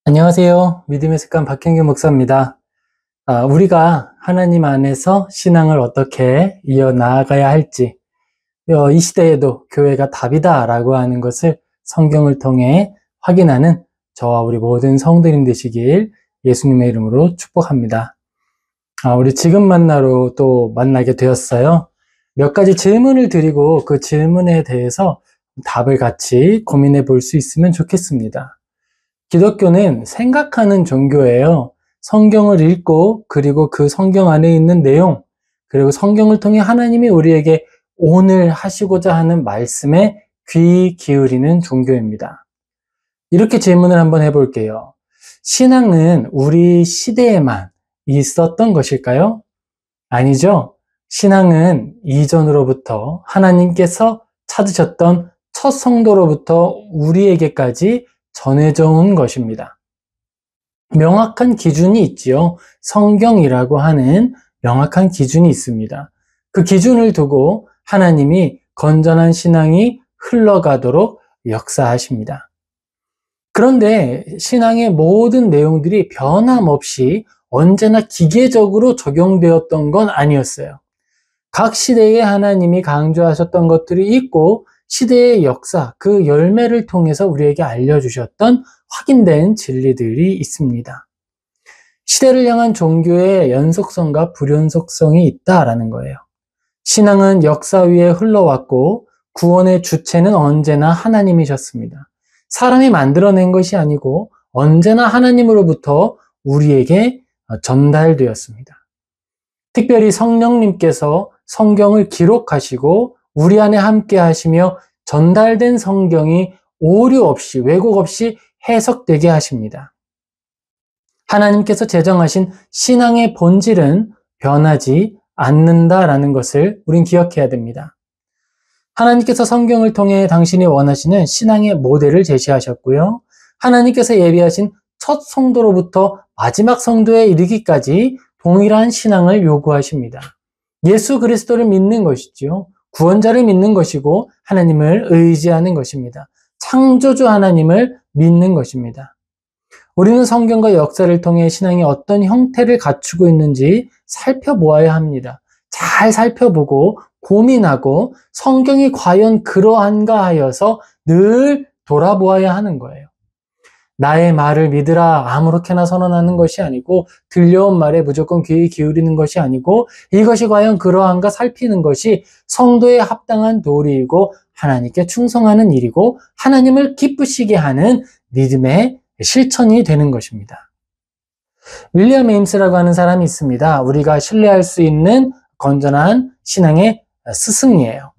안녕하세요. 믿음의 습관 박형규 목사입니다. 우리가 하나님 안에서 신앙을 어떻게 이어나가야 할지, 이 시대에도 교회가 답이다라고 하는 것을 성경을 통해 확인하는 저와 우리 모든 성도님 되시길 예수님의 이름으로 축복합니다. 우리 지금 만나러 또 만나게 되었어요. 몇 가지 질문을 드리고 그 질문에 대해서 답을 같이 고민해 볼 수 있으면 좋겠습니다. 기독교는 생각하는 종교예요. 성경을 읽고 그리고 그 성경 안에 있는 내용, 그리고 성경을 통해 하나님이 우리에게 오늘 하시고자 하는 말씀에 귀 기울이는 종교입니다. 이렇게 질문을 한번 해볼게요. 신앙은 우리 시대에만 있었던 것일까요? 아니죠. 신앙은 이전으로부터 하나님께서 찾으셨던 첫 성도로부터 우리에게까지 전해져 온 것입니다. 명확한 기준이 있지요. 성경이라고 하는 명확한 기준이 있습니다. 그 기준을 두고 하나님이 건전한 신앙이 흘러가도록 역사하십니다. 그런데 신앙의 모든 내용들이 변함없이 언제나 기계적으로 적용되었던 건 아니었어요. 각 시대에 하나님이 강조하셨던 것들이 있고 시대의 역사, 그 열매를 통해서 우리에게 알려주셨던 확인된 진리들이 있습니다. 시대를 향한 종교의 연속성과 불연속성이 있다라는 거예요. 신앙은 역사 위에 흘러왔고 구원의 주체는 언제나 하나님이셨습니다. 사람이 만들어낸 것이 아니고 언제나 하나님으로부터 우리에게 전달되었습니다. 특별히 성령님께서 성경을 기록하시고 우리 안에 함께 하시며 전달된 성경이 오류 없이 왜곡 없이 해석되게 하십니다. 하나님께서 제정하신 신앙의 본질은 변하지 않는다라는 것을 우린 기억해야 됩니다. 하나님께서 성경을 통해 당신이 원하시는 신앙의 모델을 제시하셨고요. 하나님께서 예비하신 첫 성도로부터 마지막 성도에 이르기까지 동일한 신앙을 요구하십니다. 예수 그리스도를 믿는 것이지요. 구원자를 믿는 것이고 하나님을 의지하는 것입니다. 창조주 하나님을 믿는 것입니다. 우리는 성경과 역사를 통해 신앙이 어떤 형태를 갖추고 있는지 살펴보아야 합니다. 잘 살펴보고 고민하고 성경이 과연 그러한가 하여서 늘 돌아보아야 하는 거예요. 나의 말을 믿으라 아무렇게나 선언하는 것이 아니고 들려온 말에 무조건 귀 기울이는 것이 아니고 이것이 과연 그러한가 살피는 것이 성도에 합당한 도리이고 하나님께 충성하는 일이고 하나님을 기쁘시게 하는 믿음의 실천이 되는 것입니다. 윌리엄 에임스라고 하는 사람이 있습니다. 우리가 신뢰할 수 있는 건전한 신앙의 스승이에요.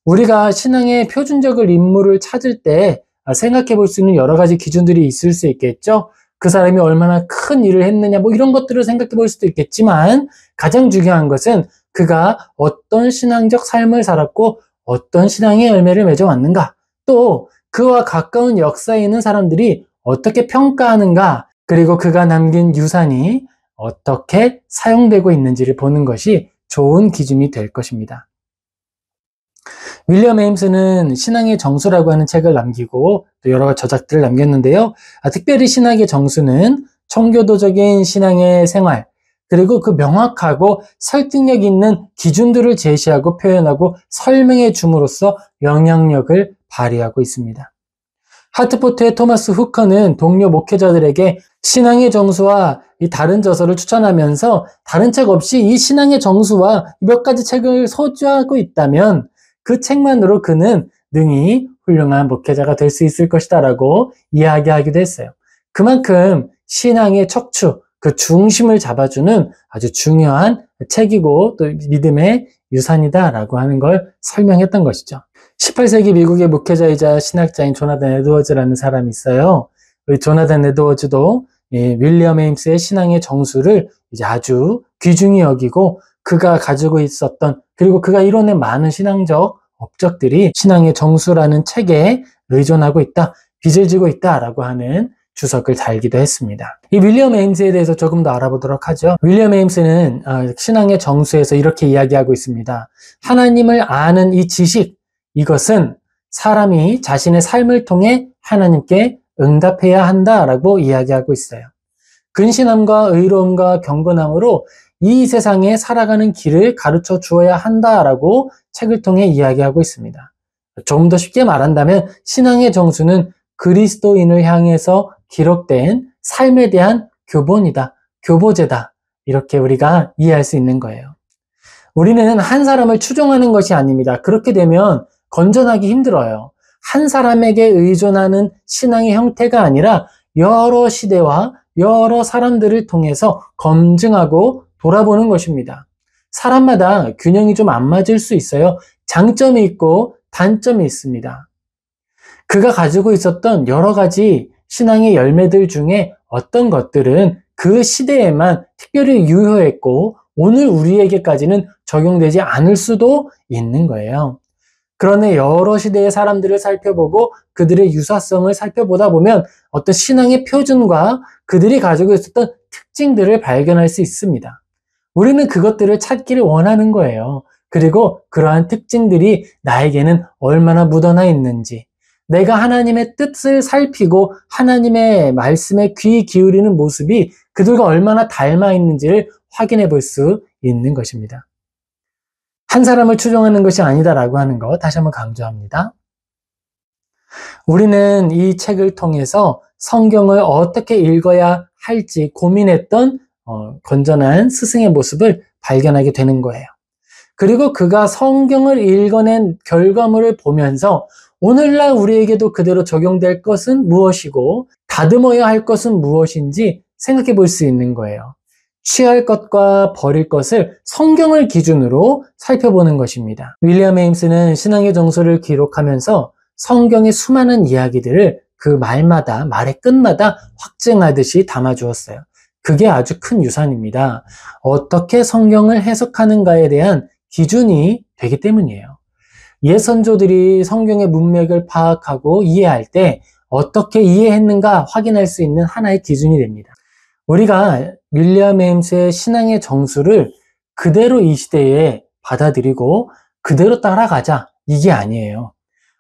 우리가 신앙의 표준적인 인물을 찾을 때 생각해 볼 수 있는 여러 가지 기준들이 있을 수 있겠죠. 그 사람이 얼마나 큰 일을 했느냐 이런 것들을 생각해 볼 수도 있겠지만 가장 중요한 것은 그가 어떤 신앙적 삶을 살았고 어떤 신앙의 열매를 맺어왔는가, 또 그와 가까운 역사에 있는 사람들이 어떻게 평가하는가, 그리고 그가 남긴 유산이 어떻게 사용되고 있는지를 보는 것이 좋은 기준이 될 것입니다. 윌리엄 에임스는 신앙의 정수라고 하는 책을 남기고 또 여러 저작들을 남겼는데요. 특별히 신학의 정수는 청교도적인 신앙의 생활, 그리고 그 명확하고 설득력 있는 기준들을 제시하고 표현하고 설명해 줌으로써 영향력을 발휘하고 있습니다. 하트포트의 토마스 후커는 동료 목회자들에게 신앙의 정수와 이 다른 저서를 추천하면서 다른 책 없이 이 신앙의 정수와 몇 가지 책을 소주하고 있다면 그 책만으로 그는 능히 훌륭한 목회자가 될 수 있을 것이다 라고 이야기하기도 했어요. 그만큼 신앙의 척추, 그 중심을 잡아주는 아주 중요한 책이고 또 믿음의 유산이다 라고 하는 걸 설명했던 것이죠. 18세기 미국의 목회자이자 신학자인 조나단 에드워즈라는 사람이 있어요. 조나단 에드워즈도 윌리엄 에임스의 신앙의 정수를 이제 아주 귀중히 여기고 그가 가지고 있었던, 그리고 그가 이뤄낸 많은 신앙적 업적들이 신앙의 정수라는 책에 의존하고 있다, 빚을 지고 있다라고 하는 주석을 달기도 했습니다. 이 윌리엄 에임스에 대해서 조금 더 알아보도록 하죠. 윌리엄 에임스는 신앙의 정수에서 이렇게 이야기하고 있습니다. 하나님을 아는 이 지식, 이것은 사람이 자신의 삶을 통해 하나님께 응답해야 한다라고 이야기하고 있어요. 근신함과 의로움과 경건함으로 이 세상에 살아가는 길을 가르쳐 주어야 한다라고 책을 통해 이야기하고 있습니다. 좀 더 쉽게 말한다면 신앙의 정수는 그리스도인을 향해서 기록된 삶에 대한 교본이다, 교보제다, 이렇게 우리가 이해할 수 있는 거예요. 우리는 한 사람을 추종하는 것이 아닙니다. 그렇게 되면 건전하기 힘들어요. 한 사람에게 의존하는 신앙의 형태가 아니라 여러 시대와 여러 사람들을 통해서 검증하고 돌아보는 것입니다. 사람마다 균형이 좀 안 맞을 수 있어요. 장점이 있고 단점이 있습니다. 그가 가지고 있었던 여러 가지 신앙의 열매들 중에 어떤 것들은 그 시대에만 특별히 유효했고 오늘 우리에게까지는 적용되지 않을 수도 있는 거예요. 그러나 여러 시대의 사람들을 살펴보고 그들의 유사성을 살펴보다 보면 어떤 신앙의 표준과 그들이 가지고 있었던 특징들을 발견할 수 있습니다. 우리는 그것들을 찾기를 원하는 거예요. 그리고 그러한 특징들이 나에게는 얼마나 묻어나 있는지, 내가 하나님의 뜻을 살피고 하나님의 말씀에 귀 기울이는 모습이 그들과 얼마나 닮아 있는지를 확인해 볼 수 있는 것입니다. 한 사람을 추종하는 것이 아니다라고 하는 것 다시 한번 강조합니다. 우리는 이 책을 통해서 성경을 어떻게 읽어야 할지 고민했던 건전한 스승의 모습을 발견하게 되는 거예요. 그리고 그가 성경을 읽어낸 결과물을 보면서 오늘날 우리에게도 그대로 적용될 것은 무엇이고 다듬어야 할 것은 무엇인지 생각해 볼 수 있는 거예요. 취할 것과 버릴 것을 성경을 기준으로 살펴보는 것입니다. 윌리엄 에임스는 신앙의 정서를 기록하면서 성경의 수많은 이야기들을 그 말마다, 말의 끝마다 확증하듯이 담아주었어요. 그게 아주 큰 유산입니다. 어떻게 성경을 해석하는가에 대한 기준이 되기 때문이에요. 옛 선조들이 성경의 문맥을 파악하고 이해할 때 어떻게 이해했는가 확인할 수 있는 하나의 기준이 됩니다. 우리가 윌리엄 에임스의 신앙의 정수를 그대로 이 시대에 받아들이고 그대로 따라가자, 이게 아니에요.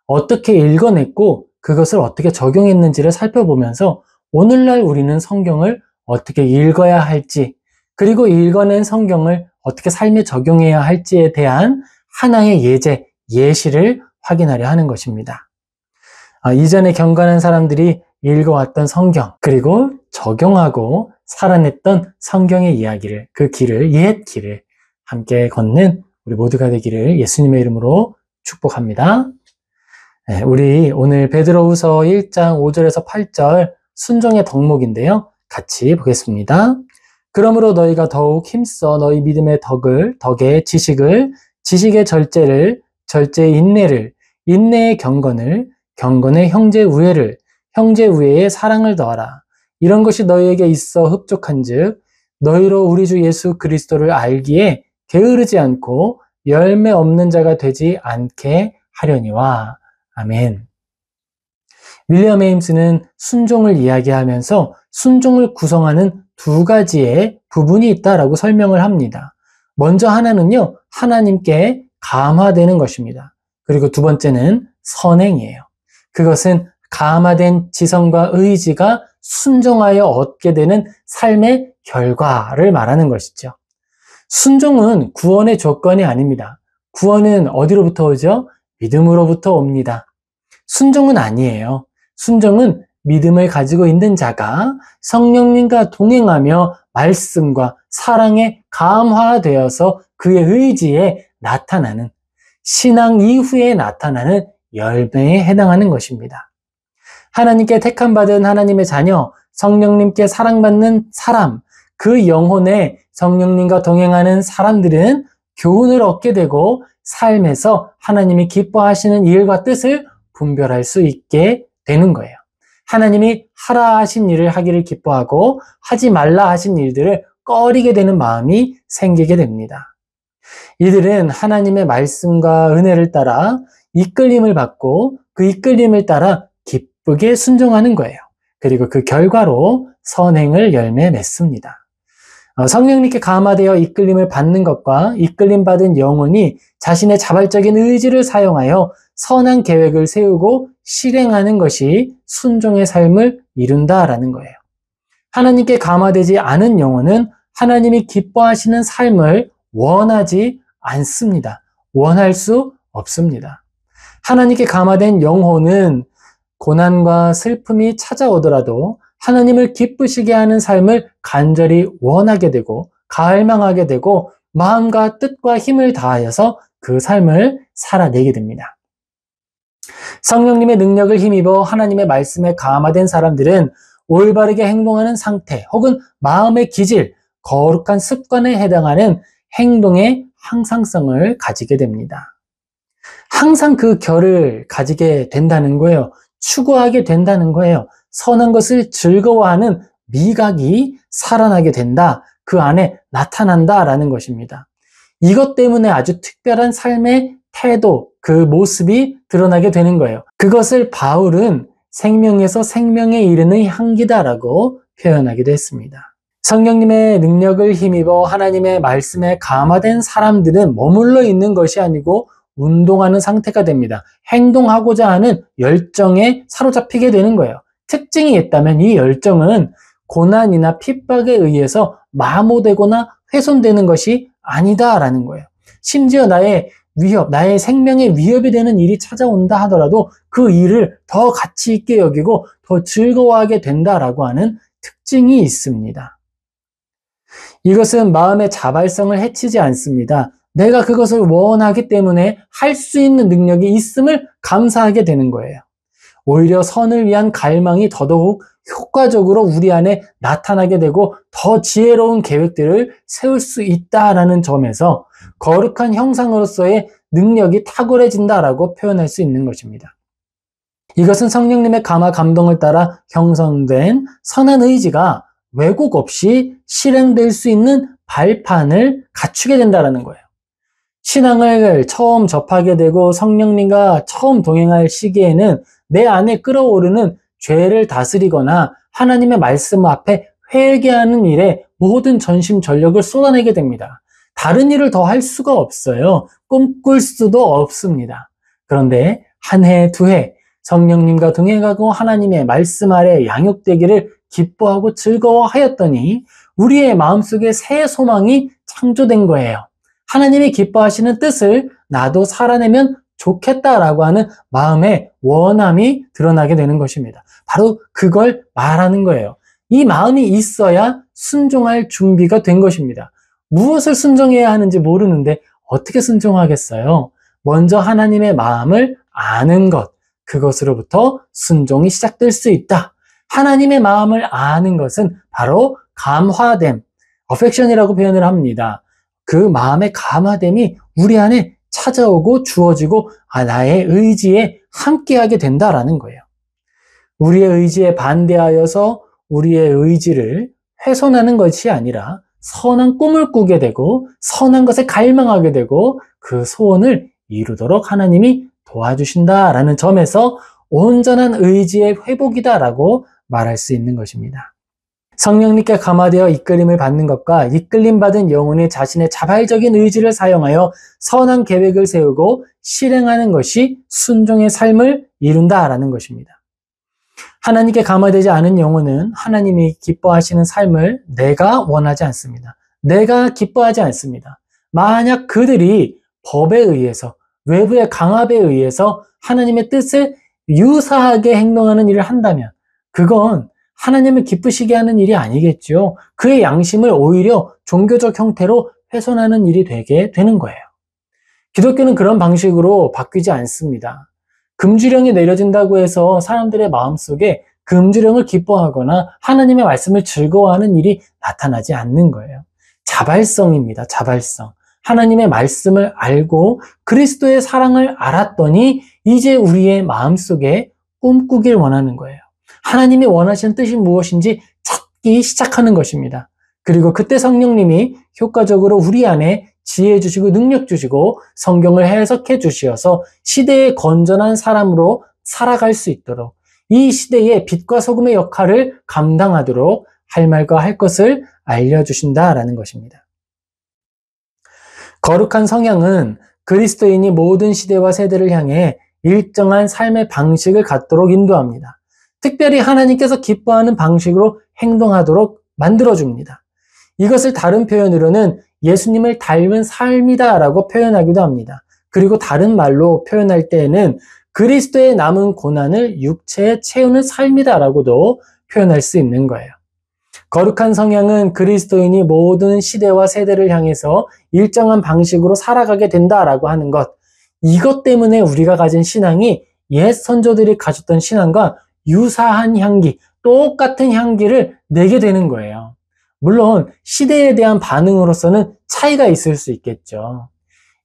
어떻게 읽어냈고 그것을 어떻게 적용했는지를 살펴보면서 오늘날 우리는 성경을 어떻게 읽어야 할지, 그리고 읽어낸 성경을 어떻게 삶에 적용해야 할지에 대한 하나의 예제, 예시를 확인하려 하는 것입니다. 이전에 경건한 사람들이 읽어왔던 성경, 그리고 적용하고 살아냈던 성경의 이야기를, 그 길을, 옛 길을 함께 걷는 우리 모두가 되기를 예수님의 이름으로 축복합니다. 네, 우리 오늘 베드로후서 1장 5절에서 8절 순종의 덕목인데요. 같이 보겠습니다. 그러므로 너희가 더욱 힘써 너희 믿음의 덕의 지식을, 지식의 절제를, 절제의 인내를, 인내의 경건을, 경건의 형제 우애를, 형제 우애의 사랑을 더하라. 이런 것이 너희에게 있어 흡족한즉 너희로 우리 주 예수 그리스도를 알기에 게으르지 않고 열매 없는 자가 되지 않게 하려니와. 아멘. 윌리엄 에임스는 순종을 이야기하면서 순종을 구성하는 두 가지의 부분이 있다라고 설명을 합니다. 먼저 하나는요, 하나님께 감화되는 것입니다. 그리고 두 번째는 선행이에요. 그것은 감화된 지성과 의지가 순종하여 얻게 되는 삶의 결과를 말하는 것이죠. 순종은 구원의 조건이 아닙니다. 구원은 어디로부터 오죠? 믿음으로부터 옵니다. 순종은 아니에요. 순종은 믿음을 가지고 있는 자가 성령님과 동행하며 말씀과 사랑에 감화되어서 그의 의지에 나타나는, 신앙 이후에 나타나는 열매에 해당하는 것입니다. 하나님께 택함받은 하나님의 자녀, 성령님께 사랑받는 사람, 그 영혼에 성령님과 동행하는 사람들은 교훈을 얻게 되고 삶에서 하나님이 기뻐하시는 일과 뜻을 분별할 수 있게 되는 거예요. 하나님이 하라 하신 일을 하기를 기뻐하고 하지 말라 하신 일들을 꺼리게 되는 마음이 생기게 됩니다. 이들은 하나님의 말씀과 은혜를 따라 이끌림을 받고 그 이끌림을 따라 기쁘게 순종하는 거예요. 그리고 그 결과로 선행을 열매 맺습니다. 성령님께 감화되어 이끌림을 받는 것과 이끌림 받은 영혼이 자신의 자발적인 의지를 사용하여 선한 계획을 세우고 실행하는 것이 순종의 삶을 이룬다라는 거예요. 하나님께 감화되지 않은 영혼은 하나님이 기뻐하시는 삶을 원하지 않습니다. 원할 수 없습니다. 하나님께 감화된 영혼은 고난과 슬픔이 찾아오더라도 하나님을 기쁘시게 하는 삶을 간절히 원하게 되고 갈망하게 되고 마음과 뜻과 힘을 다하여서 그 삶을 살아내게 됩니다. 성령님의 능력을 힘입어 하나님의 말씀에 감화된 사람들은 올바르게 행동하는 상태 혹은 마음의 기질, 거룩한 습관에 해당하는 행동의 항상성을 가지게 됩니다. 항상 그 결을 가지게 된다는 거예요. 추구하게 된다는 거예요. 선한 것을 즐거워하는 미각이 살아나게 된다. 그 안에 나타난다라는 것입니다. 이것 때문에 아주 특별한 삶의 태도, 그 모습이 드러나게 되는 거예요. 그것을 바울은 생명에서 생명에 이르는 향기다라고 표현하기도 했습니다. 성령님의 능력을 힘입어 하나님의 말씀에 감화된 사람들은 머물러 있는 것이 아니고 운동하는 상태가 됩니다. 행동하고자 하는 열정에 사로잡히게 되는 거예요. 특징이 있다면 이 열정은 고난이나 핍박에 의해서 마모되거나 훼손되는 것이 아니다라는 거예요. 심지어 나의 위협, 나의 생명에 위협이 되는 일이 찾아온다 하더라도 그 일을 더 가치 있게 여기고 더 즐거워하게 된다라고 하는 특징이 있습니다. 이것은 마음의 자발성을 해치지 않습니다. 내가 그것을 원하기 때문에 할 수 있는 능력이 있음을 감사하게 되는 거예요. 오히려 선을 위한 갈망이 더더욱 효과적으로 우리 안에 나타나게 되고 더 지혜로운 계획들을 세울 수 있다라는 점에서 거룩한 형상으로서의 능력이 탁월해진다라고 표현할 수 있는 것입니다. 이것은 성령님의 감화 감동을 따라 형성된 선한 의지가 왜곡 없이 실행될 수 있는 발판을 갖추게 된다는 거예요. 신앙을 처음 접하게 되고 성령님과 처음 동행할 시기에는 내 안에 끓어오르는 죄를 다스리거나 하나님의 말씀 앞에 회개하는 일에 모든 전심전력을 쏟아내게 됩니다. 다른 일을 더 할 수가 없어요. 꿈꿀 수도 없습니다. 그런데 한 해, 두 해 성령님과 동행하고 하나님의 말씀 아래 양육되기를 기뻐하고 즐거워하였더니 우리의 마음속에 새 소망이 창조된 거예요. 하나님이 기뻐하시는 뜻을 나도 살아내면 좋겠다라고 하는 마음의 원함이 드러나게 되는 것입니다. 바로 그걸 말하는 거예요. 이 마음이 있어야 순종할 준비가 된 것입니다. 무엇을 순종해야 하는지 모르는데 어떻게 순종하겠어요? 먼저 하나님의 마음을 아는 것, 그것으로부터 순종이 시작될 수 있다. 하나님의 마음을 아는 것은 바로 감화됨, 어펙션이라고 표현을 합니다. 그 마음의 감화됨이 우리 안에 찾아오고 주어지고 나의 의지에 함께하게 된다라는 거예요. 우리의 의지에 반대하여서 우리의 의지를 훼손하는 것이 아니라 선한 꿈을 꾸게 되고 선한 것에 갈망하게 되고 그 소원을 이루도록 하나님이 도와주신다라는 점에서 온전한 의지의 회복이다라고 말할 수 있는 것입니다. 성령님께 감화되어 이끌림을 받는 것과 이끌림 받은 영혼이 자신의 자발적인 의지를 사용하여 선한 계획을 세우고 실행하는 것이 순종의 삶을 이룬다라는 것입니다. 하나님께 감화되지 않은 영혼은 하나님이 기뻐하시는 삶을 내가 원하지 않습니다. 내가 기뻐하지 않습니다. 만약 그들이 법에 의해서, 외부의 강압에 의해서 하나님의 뜻을 유사하게 행동하는 일을 한다면 그건 하나님을 기쁘시게 하는 일이 아니겠죠. 그의 양심을 오히려 종교적 형태로 훼손하는 일이 되게 되는 거예요. 기독교는 그런 방식으로 바뀌지 않습니다. 금주령이 내려진다고 해서 사람들의 마음속에 금주령을 기뻐하거나 하나님의 말씀을 즐거워하는 일이 나타나지 않는 거예요. 자발성입니다. 자발성. 하나님의 말씀을 알고 그리스도의 사랑을 알았더니 이제 우리의 마음속에 꿈꾸길 원하는 거예요. 하나님이 원하시는 뜻이 무엇인지 찾기 시작하는 것입니다. 그리고 그때 성령님이 효과적으로 우리 안에 지혜 주시고 능력 주시고 성경을 해석해 주시어서 시대의 건전한 사람으로 살아갈 수 있도록 이 시대의 빛과 소금의 역할을 감당하도록 할 말과 할 것을 알려주신다라는 것입니다. 거룩한 성향은 그리스도인이 모든 시대와 세대를 향해 일정한 삶의 방식을 갖도록 인도합니다. 특별히 하나님께서 기뻐하는 방식으로 행동하도록 만들어줍니다. 이것을 다른 표현으로는 예수님을 닮은 삶이다 라고 표현하기도 합니다. 그리고 다른 말로 표현할 때에는 그리스도의 남은 고난을 육체에 채우는 삶이다 라고도 표현할 수 있는 거예요. 거룩한 성향은 그리스도인이 모든 시대와 세대를 향해서 일정한 방식으로 살아가게 된다라고 하는 것, 이것 때문에 우리가 가진 신앙이 옛 선조들이 가졌던 신앙과 유사한 향기, 똑같은 향기를 내게 되는 거예요. 물론 시대에 대한 반응으로서는 차이가 있을 수 있겠죠.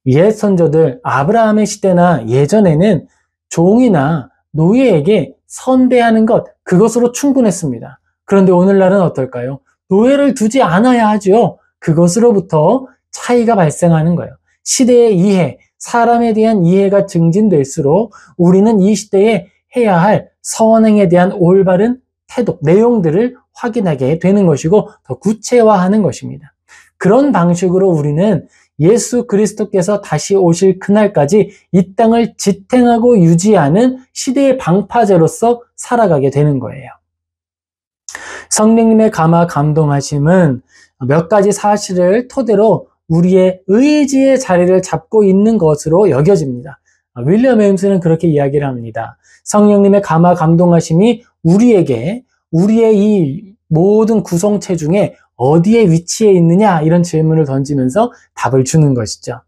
옛 선조들, 아브라함의 시대나 예전에는 종이나 노예에게 선배하는 것, 그것으로 충분했습니다. 그런데 오늘날은 어떨까요? 노예를 두지 않아야 하죠. 그것으로부터 차이가 발생하는 거예요. 시대의 이해, 사람에 대한 이해가 증진될수록 우리는 이 시대에 해야 할 선행에 대한 올바른 태도, 내용들을 확인하게 되는 것이고 더 구체화하는 것입니다. 그런 방식으로 우리는 예수 그리스도께서 다시 오실 그날까지 이 땅을 지탱하고 유지하는 시대의 방파제로서 살아가게 되는 거예요. 성령님의 감화 감동하심은 몇 가지 사실을 토대로 우리의 의지의 자리를 잡고 있는 것으로 여겨집니다. 윌리엄 웨임스는 그렇게 이야기를 합니다. 성령님의 감화 감동하심이 우리에게 우리의 이 모든 구성체 중에 어디에 위치해 있느냐 이런 질문을 던지면서 답을 주는 것이죠.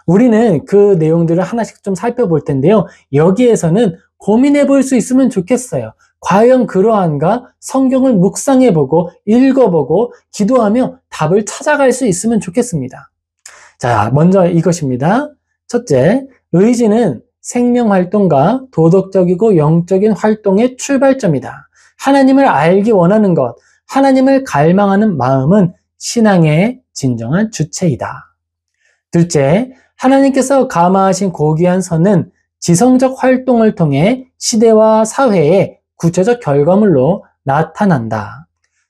우리는 그 내용들을 하나씩 좀 살펴볼 텐데요. 여기에서는 고민해 볼 수 있으면 좋겠어요. 과연 그러한가? 성경을 묵상해보고 읽어보고 기도하며 답을 찾아갈 수 있으면 좋겠습니다. 자, 먼저 이것입니다. 첫째, 의지는 생명활동과 도덕적이고 영적인 활동의 출발점이다. 하나님을 알기 원하는 것, 하나님을 갈망하는 마음은 신앙의 진정한 주체이다. 둘째, 하나님께서 감화하신 고귀한 선은 지성적 활동을 통해 시대와 사회에 구체적 결과물로 나타난다.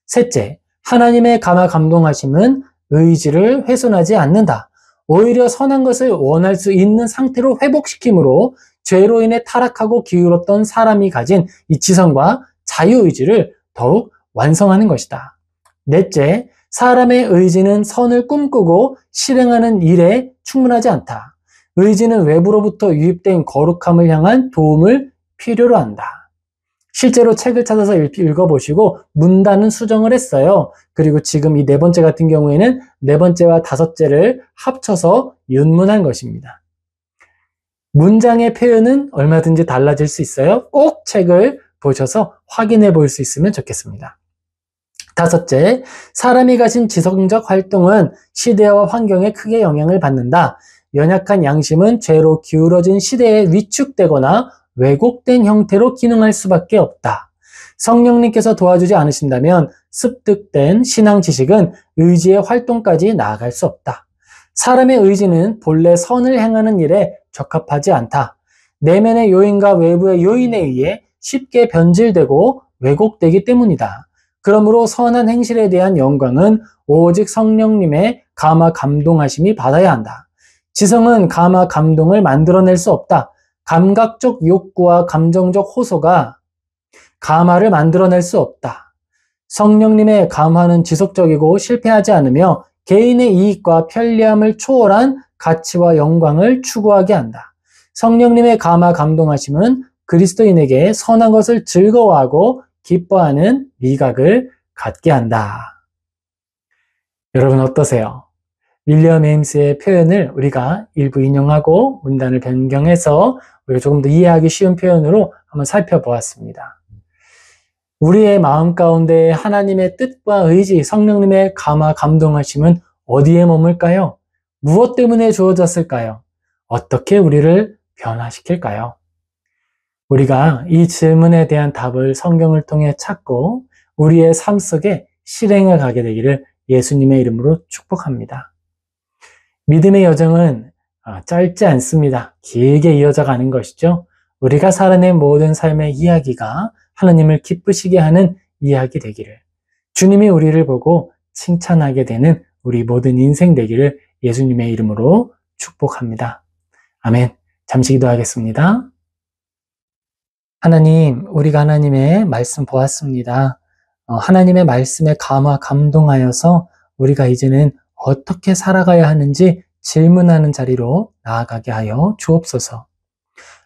셋째, 하나님의 감화 감동하심은 의지를 훼손하지 않는다. 오히려 선한 것을 원할 수 있는 상태로 회복시키므로 죄로 인해 타락하고 기울었던 사람이 가진 이 지성과 자유의지를 더욱 완성하는 것이다. 넷째, 사람의 의지는 선을 꿈꾸고 실행하는 일에 충분하지 않다. 의지는 외부로부터 유입된 거룩함을 향한 도움을 필요로 한다. 실제로 책을 찾아서 읽어보시고 문단은 수정을 했어요. 그리고 지금 이 네 번째 같은 경우에는 네 번째와 다섯째를 합쳐서 윤문한 것입니다. 문장의 표현은 얼마든지 달라질 수 있어요. 꼭 책을 보셔서 확인해 볼 수 있으면 좋겠습니다. 다섯째, 사람이 가진 지성적 활동은 시대와 환경에 크게 영향을 받는다. 연약한 양심은 죄로 기울어진 시대에 위축되거나 왜곡된 형태로 기능할 수밖에 없다. 성령님께서 도와주지 않으신다면 습득된 신앙 지식은 의지의 활동까지 나아갈 수 없다. 사람의 의지는 본래 선을 행하는 일에 적합하지 않다. 내면의 요인과 외부의 요인에 의해 쉽게 변질되고 왜곡되기 때문이다. 그러므로 선한 행실에 대한 영광은 오직 성령님의 감화 감동하심이 받아야 한다. 지성은 감화 감동을 만들어낼 수 없다. 감각적 욕구와 감정적 호소가 감화를 만들어낼 수 없다. 성령님의 감화는 지속적이고 실패하지 않으며 개인의 이익과 편리함을 초월한 가치와 영광을 추구하게 한다. 성령님의 감화 감동하심은 그리스도인에게 선한 것을 즐거워하고 기뻐하는 미각을 갖게 한다. 여러분 어떠세요? 윌리엄 웨임스의 표현을 우리가 일부 인용하고 문단을 변경해서 우리가 조금 더 이해하기 쉬운 표현으로 한번 살펴보았습니다. 우리의 마음 가운데 하나님의 뜻과 의지, 성령님의 감화 감동하심은 어디에 머물까요? 무엇 때문에 주어졌을까요? 어떻게 우리를 변화시킬까요? 우리가 이 질문에 대한 답을 성경을 통해 찾고 우리의 삶 속에 실행해 가게 되기를 예수님의 이름으로 축복합니다. 믿음의 여정은 짧지 않습니다. 길게 이어져 가는 것이죠. 우리가 살아낸 모든 삶의 이야기가 하나님을 기쁘시게 하는 이야기 되기를, 주님이 우리를 보고 칭찬하게 되는 우리 모든 인생 되기를 예수님의 이름으로 축복합니다. 아멘. 잠시 기도하겠습니다. 하나님, 우리가 하나님의 말씀 보았습니다. 하나님의 말씀에 감동하여서 우리가 이제는 어떻게 살아가야 하는지 질문하는 자리로 나아가게 하여 주옵소서.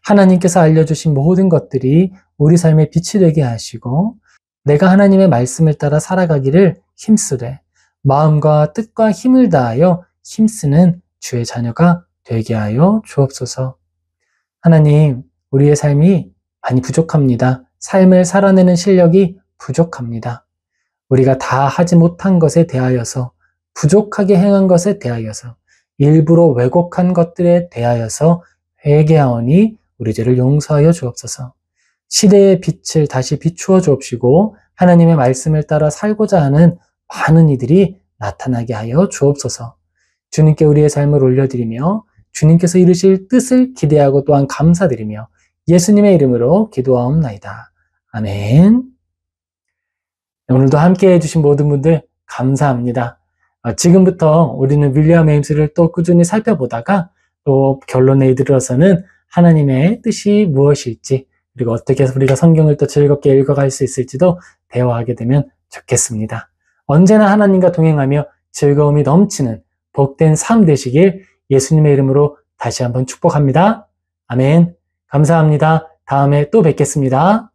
하나님께서 알려주신 모든 것들이 우리 삶의 빛이 되게 하시고 내가 하나님의 말씀을 따라 살아가기를 힘쓰되 마음과 뜻과 힘을 다하여 힘쓰는 주의 자녀가 되게 하여 주옵소서. 하나님, 우리의 삶이 많이 부족합니다. 삶을 살아내는 실력이 부족합니다. 우리가 다 하지 못한 것에 대하여서, 부족하게 행한 것에 대하여서, 일부러 왜곡한 것들에 대하여서 회개하오니 우리 죄를 용서하여 주옵소서. 시대의 빛을 다시 비추어 주옵시고 하나님의 말씀을 따라 살고자 하는 많은 이들이 나타나게 하여 주옵소서. 주님께 우리의 삶을 올려드리며 주님께서 이루실 뜻을 기대하고 또한 감사드리며 예수님의 이름으로 기도하옵나이다. 아멘. 오늘도 함께 해주신 모든 분들 감사합니다. 지금부터 우리는 윌리엄 에임스를 또 꾸준히 살펴보다가 또 결론에 이르러서는 하나님의 뜻이 무엇일지 그리고 어떻게 해서 우리가 성경을 또 즐겁게 읽어갈 수 있을지도 대화하게 되면 좋겠습니다. 언제나 하나님과 동행하며 즐거움이 넘치는 복된 삶 되시길 예수님의 이름으로 다시 한번 축복합니다. 아멘. 감사합니다. 다음에 또 뵙겠습니다.